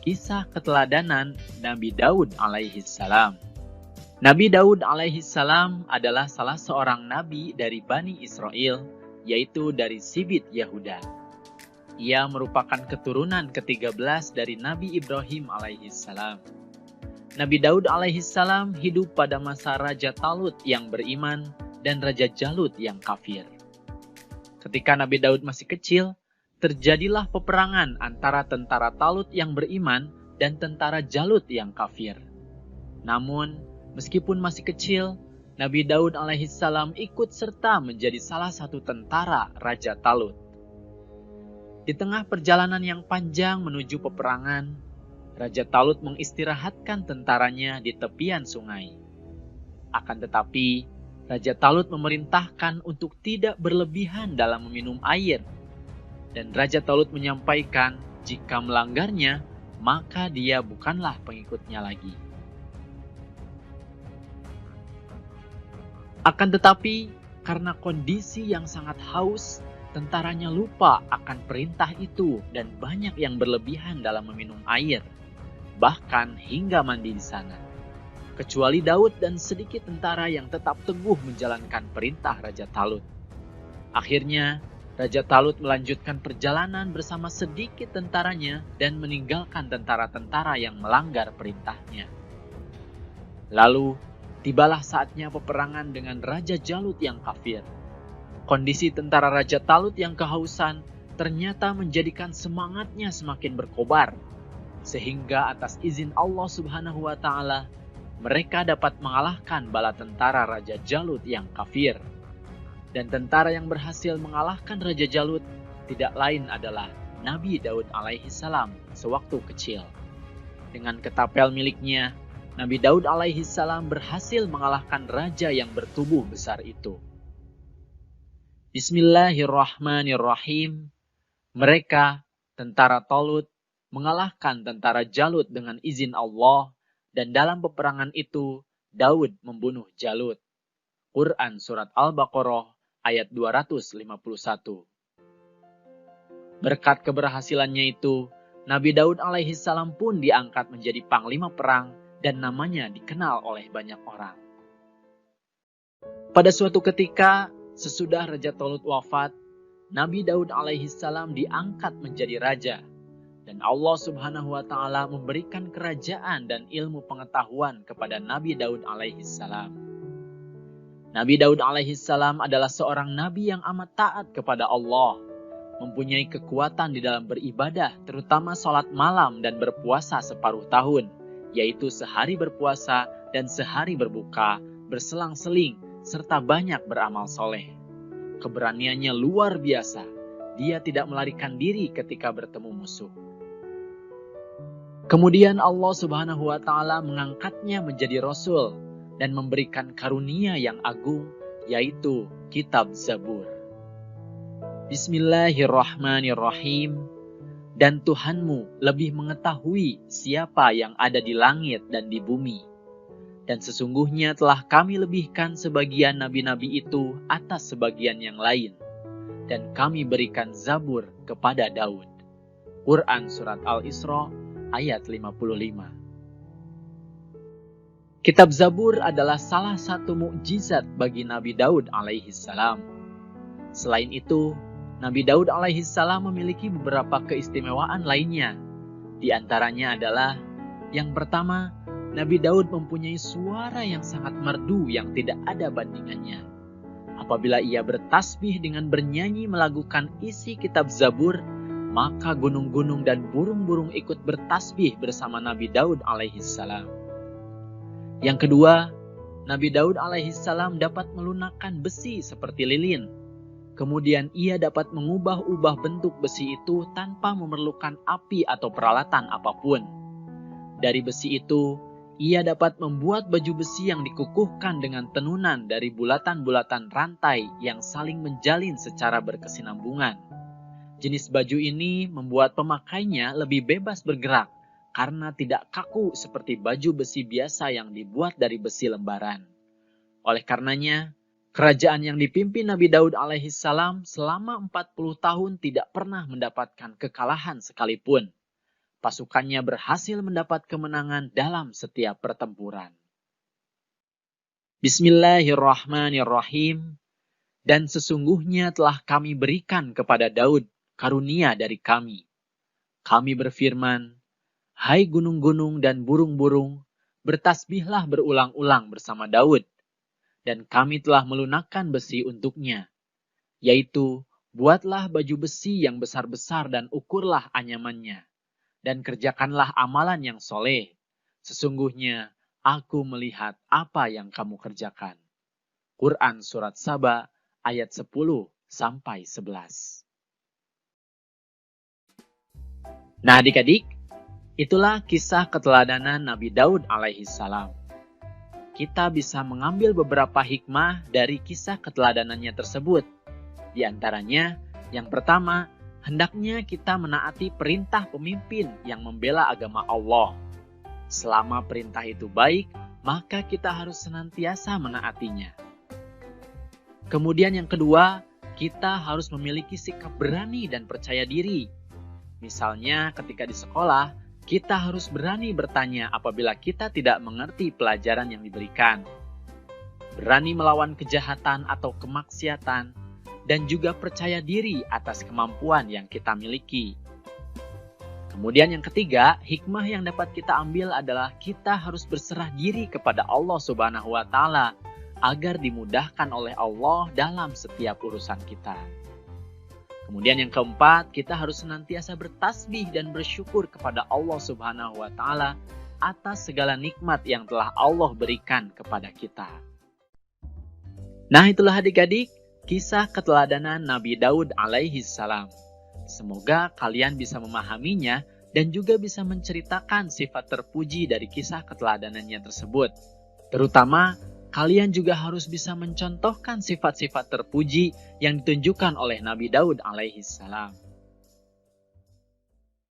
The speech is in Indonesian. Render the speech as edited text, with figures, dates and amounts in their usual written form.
kisah keteladanan Nabi Daud alaihi salam. Nabi Daud alaihi salam adalah salah seorang nabi dari Bani Israel, yaitu dari Sibit Yahuda. Ia merupakan keturunan ke-13 dari Nabi Ibrahim alaihi salam. Nabi Daud alaihi salam hidup pada masa Raja Talut yang beriman dan Raja Jalut yang kafir. Ketika Nabi Daud masih kecil, terjadilah peperangan antara tentara Talut yang beriman dan tentara Jalut yang kafir. Namun, meskipun masih kecil, Nabi Daud alaihissalam ikut serta menjadi salah satu tentara Raja Talut. Di tengah perjalanan yang panjang menuju peperangan, Raja Talut mengistirahatkan tentaranya di tepian sungai. Akan tetapi, Raja Talut memerintahkan untuk tidak berlebihan dalam meminum air. Dan Raja Talut menyampaikan jika melanggarnya, maka dia bukanlah pengikutnya lagi. Akan tetapi, karena kondisi yang sangat haus, tentaranya lupa akan perintah itu dan banyak yang berlebihan dalam meminum air, bahkan hingga mandi di sana. Kecuali Daud dan sedikit tentara yang tetap teguh menjalankan perintah Raja Talut. Akhirnya, Raja Talut melanjutkan perjalanan bersama sedikit tentaranya dan meninggalkan tentara-tentara yang melanggar perintahnya. Lalu, tibalah saatnya peperangan dengan Raja Jalut yang kafir. Kondisi tentara Raja Talut yang kehausan ternyata menjadikan semangatnya semakin berkobar. Sehingga atas izin Allah Subhanahu wa Ta'ala, mereka dapat mengalahkan bala tentara Raja Jalut yang kafir. Dan tentara yang berhasil mengalahkan Raja Jalut tidak lain adalah Nabi Daud alaihissalam sewaktu kecil. Dengan ketapel miliknya, Nabi Daud alaihissalam berhasil mengalahkan raja yang bertubuh besar itu. Bismillahirrahmanirrahim. Mereka, tentara Talut, mengalahkan tentara Jalut dengan izin Allah, dan dalam peperangan itu, Daud membunuh Jalut. Quran Surat Al-Baqarah ayat 251. Berkat keberhasilannya itu, Nabi Daud alaihissalam pun diangkat menjadi panglima perang dan namanya dikenal oleh banyak orang. Pada suatu ketika, sesudah Raja Talut wafat, Nabi Daud alaihissalam diangkat menjadi raja, dan Allah Subhanahu wa Ta'ala memberikan kerajaan dan ilmu pengetahuan kepada Nabi Daud alaihissalam. Nabi Daud alaihissalam adalah seorang nabi yang amat taat kepada Allah, mempunyai kekuatan di dalam beribadah, terutama sholat malam dan berpuasa separuh tahun, yaitu sehari berpuasa dan sehari berbuka, berselang-seling, serta banyak beramal soleh. Keberaniannya luar biasa, dia tidak melarikan diri ketika bertemu musuh. Kemudian Allah Subhanahu wa Ta'ala mengangkatnya menjadi Rasul dan memberikan karunia yang agung, yaitu Kitab Zabur. Bismillahirrahmanirrahim. Dan Tuhanmu lebih mengetahui siapa yang ada di langit dan di bumi. Dan sesungguhnya telah kami lebihkan sebagian nabi-nabi itu atas sebagian yang lain. Dan kami berikan Zabur kepada Daud. Quran Surat Al-Isra ayat 55. Kitab Zabur adalah salah satu mukjizat bagi Nabi Daud alaihissalam. Selain itu, Nabi Daud alaihissalam memiliki beberapa keistimewaan lainnya. Di antaranya adalah, yang pertama, Nabi Daud mempunyai suara yang sangat merdu yang tidak ada bandingannya. Apabila ia bertasbih dengan bernyanyi melakukan isi kitab Zabur, maka gunung-gunung dan burung-burung ikut bertasbih bersama Nabi Daud alaihissalam. Yang kedua, Nabi Daud alaihissalam dapat melunakkan besi seperti lilin. Kemudian ia dapat mengubah-ubah bentuk besi itu tanpa memerlukan api atau peralatan apapun. Dari besi itu, ia dapat membuat baju besi yang dikukuhkan dengan tenunan dari bulatan-bulatan rantai yang saling menjalin secara berkesinambungan. Jenis baju ini membuat pemakainya lebih bebas bergerak karena tidak kaku seperti baju besi biasa yang dibuat dari besi lembaran. Oleh karenanya, kerajaan yang dipimpin Nabi Daud alaihissalam selama 40 tahun tidak pernah mendapatkan kekalahan sekalipun. pasukannya berhasil mendapat kemenangan dalam setiap pertempuran. Bismillahirrahmanirrahim. Dan sesungguhnya telah kami berikan kepada Daud karunia dari kami. Kami berfirman, hai gunung-gunung dan burung-burung, bertasbihlah berulang-ulang bersama Daud. Dan kami telah melunakkan besi untuknya, yaitu buatlah baju besi yang besar-besar dan ukurlah anyamannya. Dan kerjakanlah amalan yang soleh. Sesungguhnya aku melihat apa yang kamu kerjakan. Quran Surat Saba ayat 10-11. Nah adik-adik, itulah kisah keteladanan Nabi Daud alaihi salam. Kita bisa mengambil beberapa hikmah dari kisah keteladanannya tersebut. Di antaranya, yang pertama, hendaknya kita menaati perintah pemimpin yang membela agama Allah. Selama perintah itu baik, maka kita harus senantiasa menaatinya. Kemudian yang kedua, kita harus memiliki sikap berani dan percaya diri. Misalnya ketika di sekolah, kita harus berani bertanya apabila kita tidak mengerti pelajaran yang diberikan. Berani melawan kejahatan atau kemaksiatan, dan juga percaya diri atas kemampuan yang kita miliki. Kemudian yang ketiga, hikmah yang dapat kita ambil adalah kita harus berserah diri kepada Allah Subhanahu wa Ta'ala agar dimudahkan oleh Allah dalam setiap urusan kita. Kemudian yang keempat, kita harus senantiasa bertasbih dan bersyukur kepada Allah Subhanahu wa Ta'ala atas segala nikmat yang telah Allah berikan kepada kita. Nah, itulah adik-adik kisah keteladanan Nabi Daud alaihi salam. Semoga kalian bisa memahaminya dan juga bisa menceritakan sifat terpuji dari kisah keteladanannya tersebut. Terutama, kalian juga harus bisa mencontohkan sifat-sifat terpuji yang ditunjukkan oleh Nabi Daud alaihi salam.